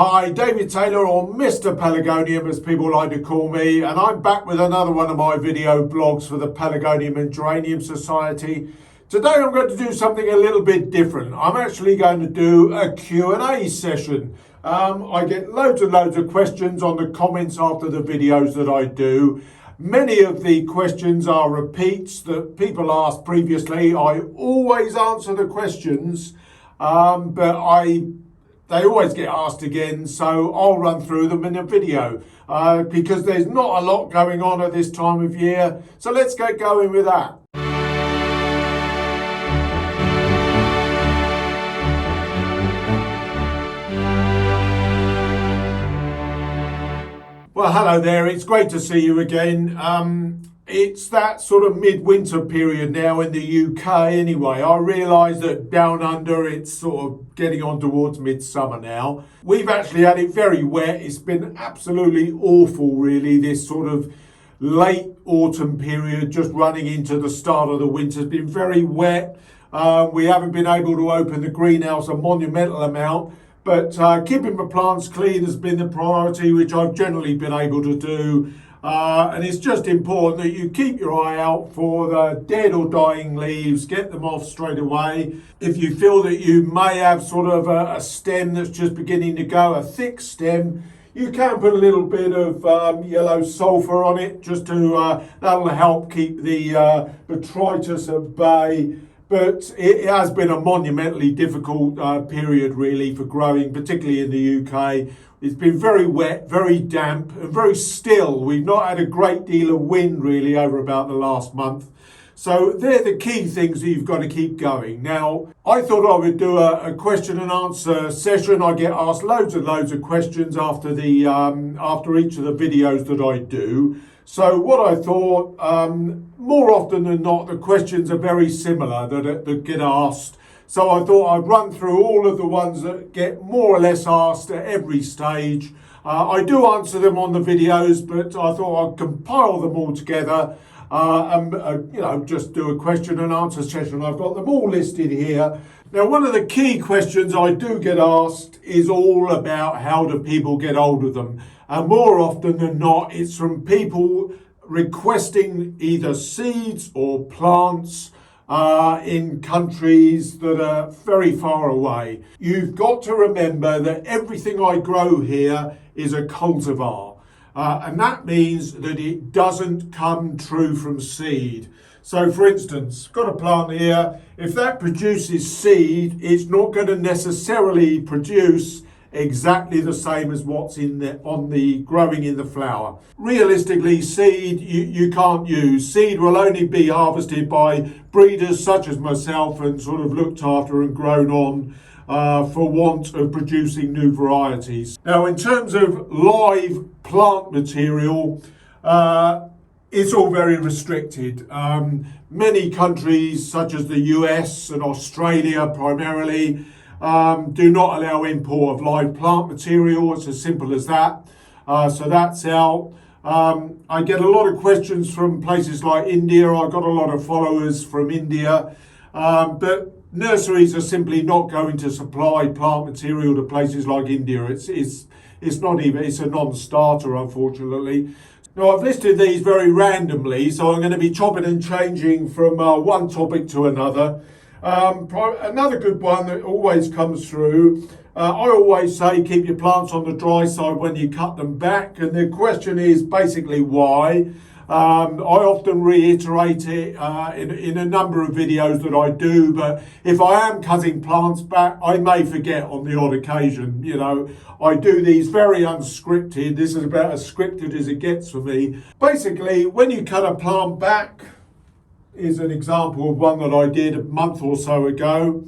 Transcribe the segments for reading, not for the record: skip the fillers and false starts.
Hi, David Taylor, or Mr Pelargonium as people like to call me, and I'm back with another one of my video blogs for the Pelargonium and Geranium Society. Today I'm going to do something a little bit different. I'm actually going to do a Q&A session. I get loads and loads of questions on the comments after the videos that I do. Many of the questions are repeats that people asked previously. I always answer the questions, but they always get asked again, so I'll run through them in a video because there's not a lot going on at this time of year. So let's get going with that. Well, hello there. It's great to see you again. It's that sort of midwinter period now in the UK anyway. I realise that down under it's sort of getting on towards midsummer now. We've actually had it very wet. It's been absolutely awful really, this sort of late autumn period just running into the start of the winter. It's been very wet. We haven't been able to open the greenhouse a monumental amount. But keeping the plants clean has been the priority, which I've generally been able to do. And it's just important that you keep your eye out for the dead or dying leaves, get them off straight away. If you feel that you may have sort of a stem that's just beginning to go, a thick stem, you can put a little bit of yellow sulphur on it just to, that'll help keep the botrytis at bay. But it has been a monumentally difficult period really for growing, particularly in the UK. It's been very wet, very damp and very still. We've not had a great deal of wind really over about the last month. So they're the key things that you've got to keep going. Now, I thought I would do a question and answer session. I get asked loads and loads of questions after each of the videos that I do. So what I thought, more often than not, the questions are very similar that get asked. So I thought I'd run through all of the ones that get more or less asked at every stage. I do answer them on the videos, but I thought I'd compile them all together and just do a question and answer session. I've got them all listed here. Now, one of the key questions I do get asked is all about how do people get hold of them. And more often than not, it's from people requesting either seeds or plants in countries that are very far away. You've got to remember that everything I grow here is a cultivar. And that means that it doesn't come true from seed. So for instance, I've got a plant here. If that produces seed, it's not going to necessarily produce exactly the same as what's on the growing in the flower. Realistically, seed you can't use. Seed will only be harvested by breeders such as myself and sort of looked after and grown on for want of producing new varieties. Now, in terms of live plant material, it's all very restricted. Many countries such as the US and Australia primarily do not allow import of live plant material. It's as simple as that. So that's out. I get a lot of questions from places like India. I've got a lot of followers from India. But nurseries are simply not going to supply plant material to places like India. It's not even, it's a non-starter, unfortunately. Now, I've listed these very randomly, so I'm going to be chopping and changing from one topic to another. Another good one that always comes through, I always say keep your plants on the dry side when you cut them back, and the question is basically why. I often reiterate it in a number of videos that I do, but if I am cutting plants back, I may forget on the odd occasion. You know, I do these very unscripted. This is about as scripted as it gets for me. Basically, when you cut a plant back, is an example of one that I did a month or so ago.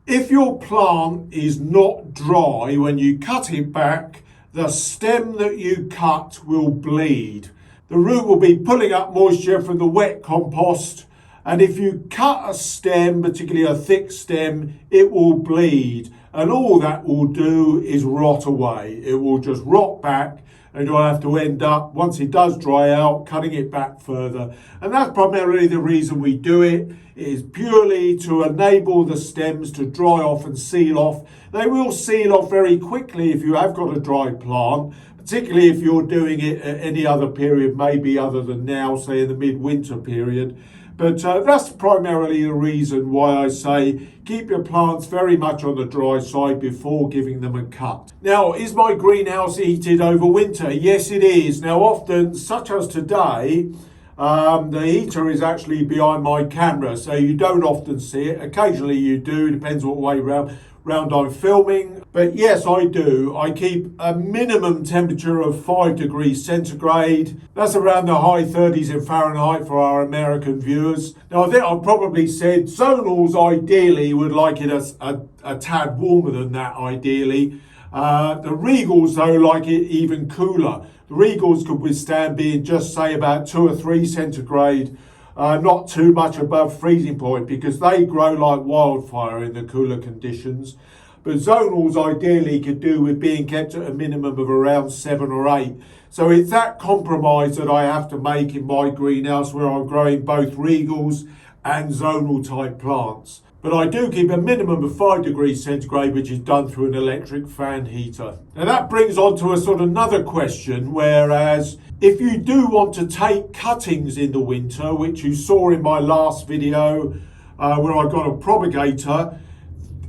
If your plant is not dry when you cut it back, the stem that you cut will bleed. The root will be pulling up moisture from the wet compost, and if you cut a stem, particularly a thick stem, it will bleed. and all that will do is rot away. It will just rot back, and you'll have to end up, once it does dry out, cutting it back further. And that's primarily the reason we do it. It is purely to enable the stems to dry off and seal off. They will seal off very quickly if you have got a dry plant, particularly if you're doing it at any other period, maybe other than now, say in the midwinter period. But that's primarily the reason why I say keep your plants very much on the dry side before giving them a cut. Now, is my greenhouse heated over winter? Yes, it is. Now, often, such as today, the heater is actually behind my camera, so you don't often see it. Occasionally you do, depends what way round I'm filming. But yes, I do. I keep a minimum temperature of 5 degrees centigrade. That's around the high 30s in Fahrenheit for our American viewers. Now, I think I've probably said zonals ideally would like it a tad warmer than that, ideally. The Regals, though, like it even cooler. The Regals could withstand being just, say, about 2 or 3 centigrade, not too much above freezing point, because they grow like wildfire in the cooler conditions. But zonals ideally could do with being kept at a minimum of around 7 or 8. So it's that compromise that I have to make in my greenhouse, where I'm growing both Regals and zonal type plants. But I do keep a minimum of 5 degrees centigrade, which is done through an electric fan heater. Now that brings on to a sort of another question, whereas if you do want to take cuttings in the winter, which you saw in my last video where I got a propagator,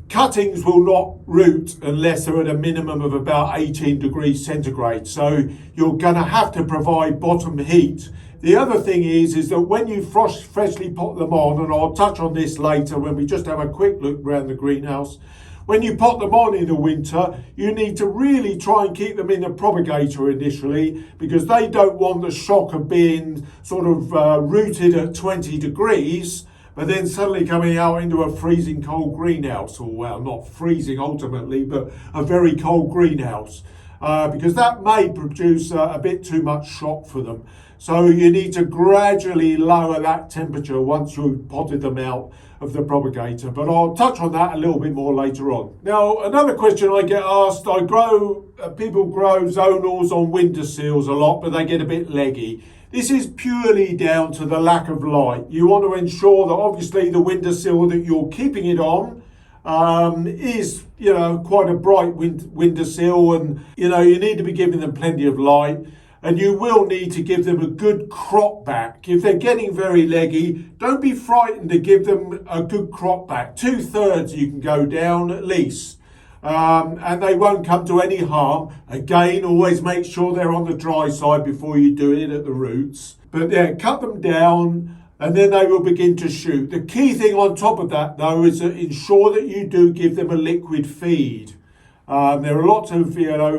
cuttings will not root unless they're at a minimum of about 18 degrees centigrade. So you're going to have to provide bottom heat. The other thing is that when you freshly pot them on, and I'll touch on this later when we just have a quick look around the greenhouse, when you pot them on in the winter, you need to really try and keep them in the propagator initially, because they don't want the shock of being sort of rooted at 20 degrees, but then suddenly coming out into a freezing cold greenhouse, or well, not freezing ultimately, but a very cold greenhouse, because that may produce a bit too much shock for them. So you need to gradually lower that temperature once you've potted them out of the propagator. But I'll touch on that a little bit more later on. Now, another question I get asked, people grow zonals on windowsills a lot, but they get a bit leggy. This is purely down to the lack of light. You want to ensure that obviously the windowsill that you're keeping it on is, quite a bright windowsill, and, you need to be giving them plenty of light. And you will need to give them a good crop back. If they're getting very leggy, don't be frightened to give them a good crop back. 2/3 you can go down at least. And they won't come to any harm. Again, always make sure they're on the dry side before you do it at the roots. But yeah, cut them down, and then they will begin to shoot. The key thing on top of that, though, is to ensure that you do give them a liquid feed. There are lots of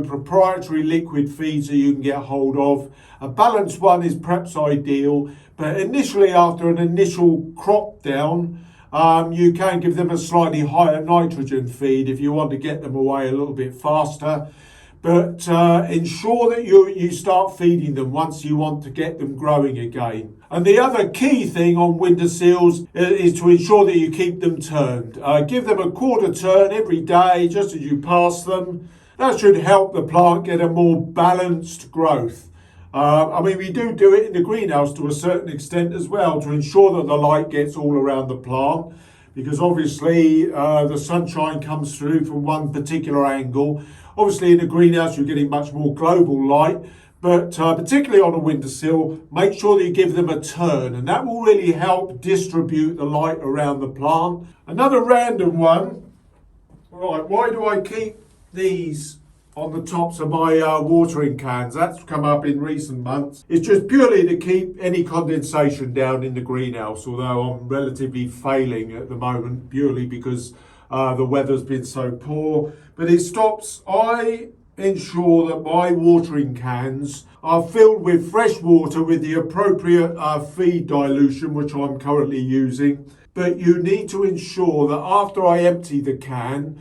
proprietary liquid feeds that you can get hold of. A balanced one is perhaps ideal, but initially, after an initial crop down, you can give them a slightly higher nitrogen feed if you want to get them away a little bit faster. But ensure that you start feeding them once you want to get them growing again. And the other key thing on windowsills is to ensure that you keep them turned. Give them a quarter turn every day just as you pass them. That should help the plant get a more balanced growth. We do it in the greenhouse to a certain extent as well, to ensure that the light gets all around the plant, because obviously the sunshine comes through from one particular angle. Obviously in the greenhouse you're getting much more global light, but particularly on a windowsill, make sure that you give them a turn, and that will really help distribute the light around the plant. Another random one, right, why do I keep these on the tops of my watering cans? That's come up in recent months. It's just purely to keep any condensation down in the greenhouse, although I'm relatively failing at the moment purely because the weather's been so poor. But I ensure that my watering cans are filled with fresh water with the appropriate feed dilution, which I'm currently using. But you need to ensure that after I empty the can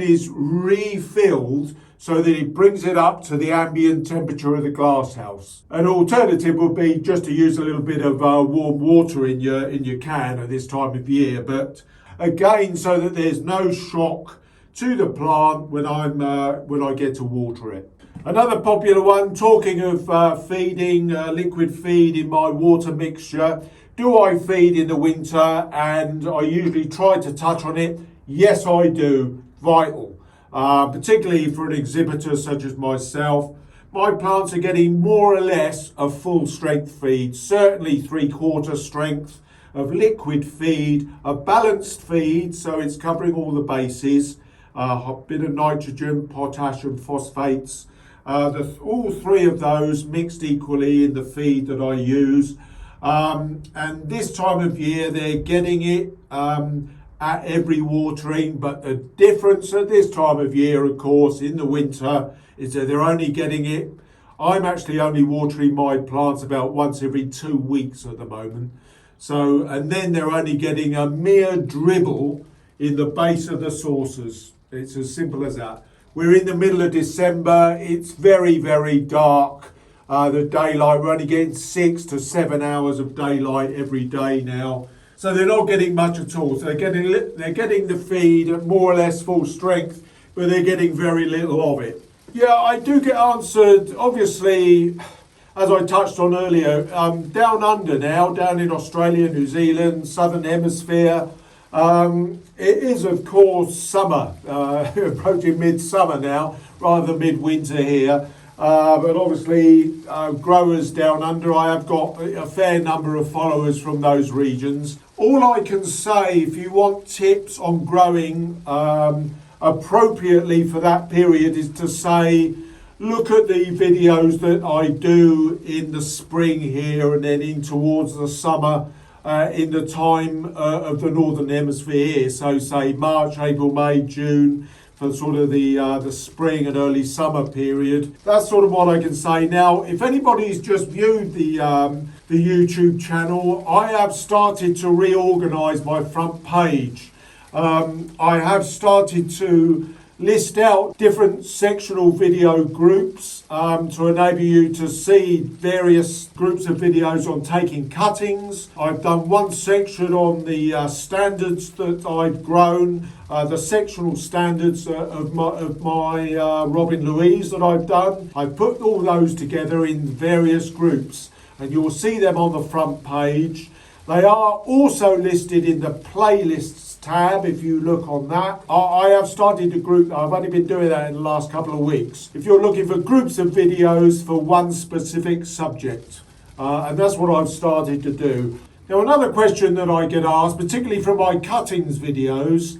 is refilled so that it brings it up to the ambient temperature of the glass house. An alternative would be just to use a little bit of warm water in your can at this time of year, but again, so that there's no shock to the plant when I get to water it. Another popular one, talking of feeding, liquid feed in my water mixture. Do I feed in the winter? And I usually try to touch on it. Yes, I do. Vital. Particularly for an exhibitor such as myself. My plants are getting more or less a full strength feed, certainly 3/4 strength of liquid feed, a balanced feed, so it's covering all the bases, a bit of nitrogen, potassium, phosphates, all three of those mixed equally in the feed that I use. And this time of year they're getting it at every watering, but the difference at this time of year, of course, in the winter, is that they're only getting it. I'm actually only watering my plants about once every 2 weeks at the moment. So, and then they're only getting a mere dribble in the base of the saucers. It's as simple as that. We're in the middle of December. It's very, very dark. The daylight, we're only getting 6 to 7 hours of daylight every day now. So they're not getting much at all. So they're getting the feed at more or less full strength, but they're getting very little of it. Yeah, I do get answered, obviously, as I touched on earlier, down under now, down in Australia, New Zealand, Southern Hemisphere, it is, of course, summer, approaching midsummer now, rather than midwinter here. But obviously, growers down under, I have got a fair number of followers from those regions. All I can say, if you want tips on growing appropriately for that period, is to say, look at the videos that I do in the spring here and then in towards the summer in the time of the Northern Hemisphere here. So say March, April, May, June, for sort of the spring and early summer period. That's sort of what I can say. Now, if anybody's just viewed the YouTube channel, I have started to reorganise my front page. I have started to list out different sectional video groups to enable you to see various groups of videos on taking cuttings. I've done one section on the standards that I've grown, the sectional standards of my Robin Louise that I've done. I've put all those together in various groups, and you'll see them on the front page. They are also listed in the playlists tab if you look on that. I have started a group. I've only been doing that in the last couple of weeks. If you're looking for groups of videos for one specific subject, and that's what I've started to do. Now, another question that I get asked, particularly from my cuttings videos,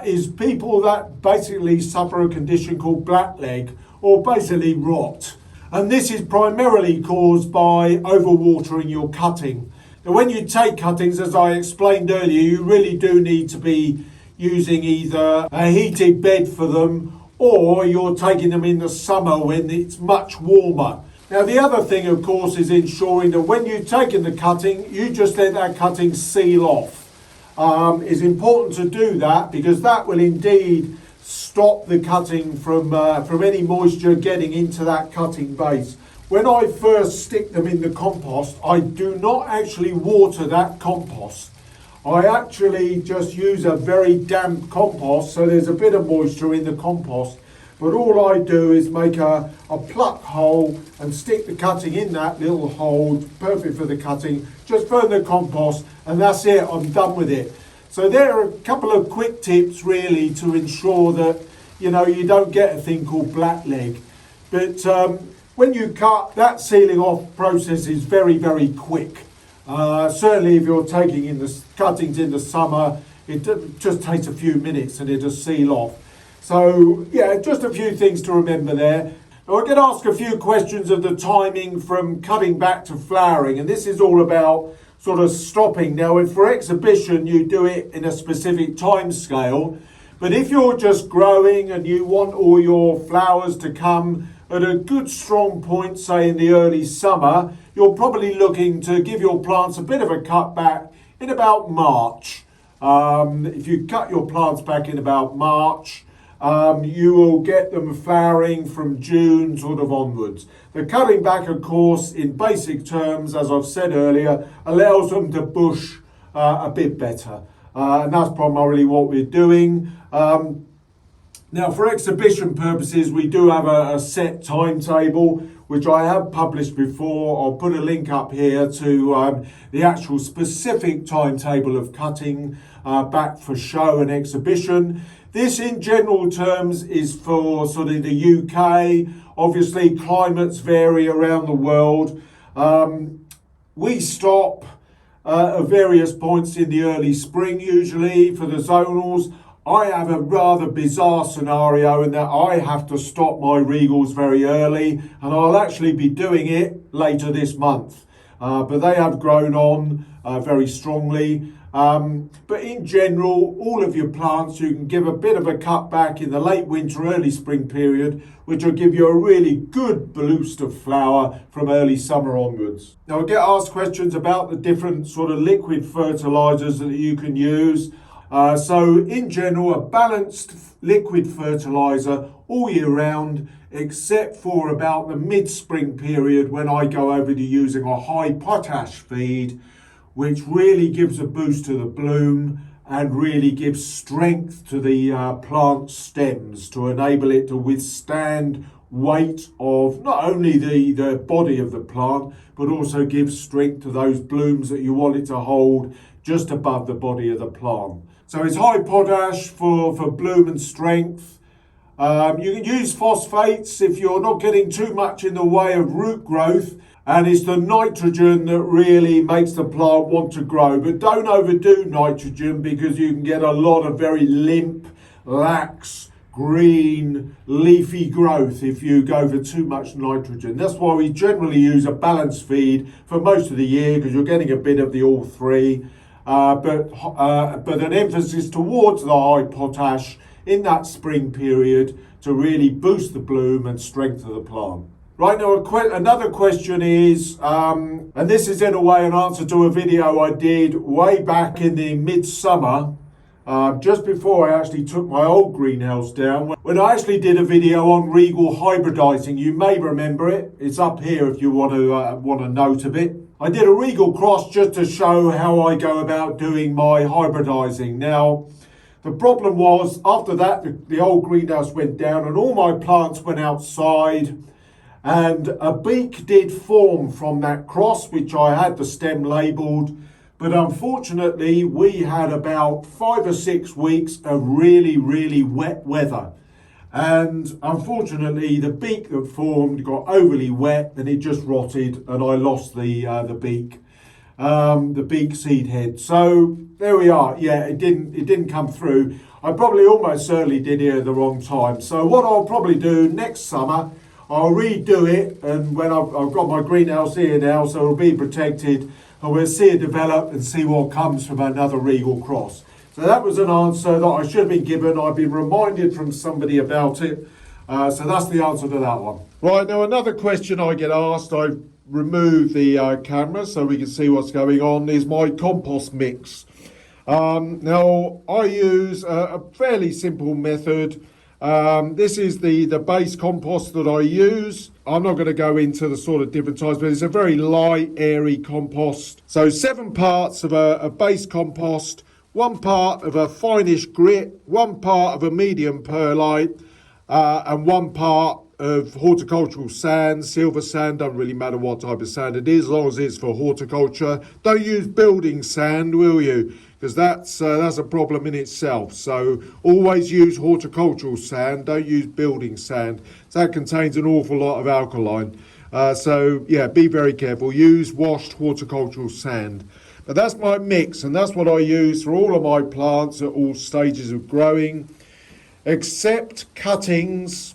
is people that basically suffer a condition called blackleg, or basically rot. And this is primarily caused by overwatering your cutting. Now, when you take cuttings, as I explained earlier, you really do need to be using either a heated bed for them, or you're taking them in the summer when it's much warmer. Now, the other thing, of course, is ensuring that when you've taken the cutting, you just let that cutting seal off. It's important to do that because that will indeed stop the cutting from any moisture getting into that cutting base. When I first stick them in the compost, I do not actually water that compost. I actually just use a very damp compost, so there's a bit of moisture in the compost. But all I do is make a pluck hole and stick the cutting in that little hole, perfect for the cutting, just burn the compost, and that's it, I'm done with it. So there are a couple of quick tips really to ensure that, you don't get a thing called blackleg. But when you cut, that sealing off process is very, very quick. Certainly if you're taking in the cuttings in the summer, it just takes a few minutes and it'll seal off. So yeah, just a few things to remember there. Now, I get asked a few questions of the timing from cutting back to flowering, and this is all about sort of stopping. Now, if for exhibition you do it in a specific time scale, but if you're just growing and you want all your flowers to come at a good strong point, say in the early summer, you're probably looking to give your plants a bit of a cut back in about March. If you cut your plants back in about March, you will get them flowering from June sort of onwards. The cutting back, of course, in basic terms, as I've said earlier, allows them to bush a bit better. and that's primarily what we're doing. Now, for exhibition purposes, we do have a set timetable, which I have published before. I'll put a link up here to the actual specific timetable of cutting back for show and exhibition. This, in general terms, is for sort of the UK. Obviously, climates vary around the world. We stop at various points in the early spring, usually, for the zonals. I have a rather bizarre scenario in that I have to stop my Regals very early, and I'll actually be doing it later this month. But they have grown on very strongly. But in general, all of your plants, you can give a bit of a cut back in the late winter, early spring period, which will give you a really good boost of flower from early summer onwards. Now, I get asked questions about the different sort of liquid fertilizers that you can use. So in general, a balanced liquid fertilizer all year round, except for about the mid-spring period when I go over to using a high potash feed, which really gives a boost to the bloom and really gives strength to the plant stems to enable it to withstand weight of not only the body of the plant, but also gives strength to those blooms that you want it to hold just above the body of the plant. So it's high potash for bloom and strength. You can use phosphates if you're not getting too much in the way of root growth, and it's the nitrogen that really makes the plant want to grow. But don't overdo nitrogen because you can get a lot of very limp, lax, green, leafy growth if you go for too much nitrogen. That's why we generally use a balanced feed for most of the year, because you're getting a bit of the all three. But an emphasis towards the high potash in that spring period to really boost the bloom and strength of the plant. Right now, another question is, and this is in a way an answer to a video I did way back in the midsummer, just before I actually took my old greenhouse down, when I actually did a video on Regal hybridizing. You may remember it. It's up here if you want a note of it. I did a Regal cross just to show how I go about doing my hybridizing. Now, the problem was, after that, the old greenhouse went down and all my plants went outside, and a beak did form from that cross, which I had the stem labelled. But unfortunately, we had about 5 or 6 weeks of really, really wet weather. And unfortunately, the beak that formed got overly wet and it just rotted, and I lost the beak seed head. So there we are. Yeah, it didn't come through. I probably almost certainly did it at the wrong time. So what I'll probably do next summer, I'll redo it, and when I've got my greenhouse here now, so it'll be protected, and we'll see it develop and see what comes from another Regal cross. So that was an answer that I should have been given. I've been reminded from somebody about it. So that's the answer to that one. Right, now another question I get asked, I've removed the camera so we can see what's going on, is my compost mix. Now I use a fairly simple method. This is the base compost that I use. I'm not going to go into the sort of different types, but it's a very light, airy compost. So 7 parts of a base compost, 1 part of a finish grit, 1 part of a medium perlite, and 1 part of horticultural sand, silver sand. Don't really matter what type of sand it is, as long as it's for horticulture. Don't use building sand, will you? Because that's a problem in itself. So always use horticultural sand, don't use building sand. That contains an awful lot of alkaline. So yeah, be very careful. Use washed horticultural sand. But that's my mix, and that's what I use for all of my plants at all stages of growing, except cuttings,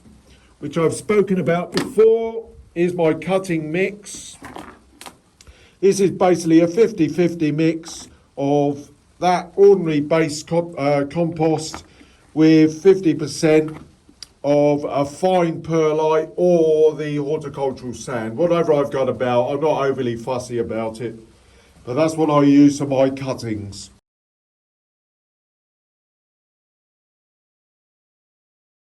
which I've spoken about before. Is my cutting mix. This is basically a 50-50 mix of that ordinary base compost with 50% of a fine perlite or the horticultural sand, whatever I've got about. I'm not overly fussy about it, but that's what I use for my cuttings.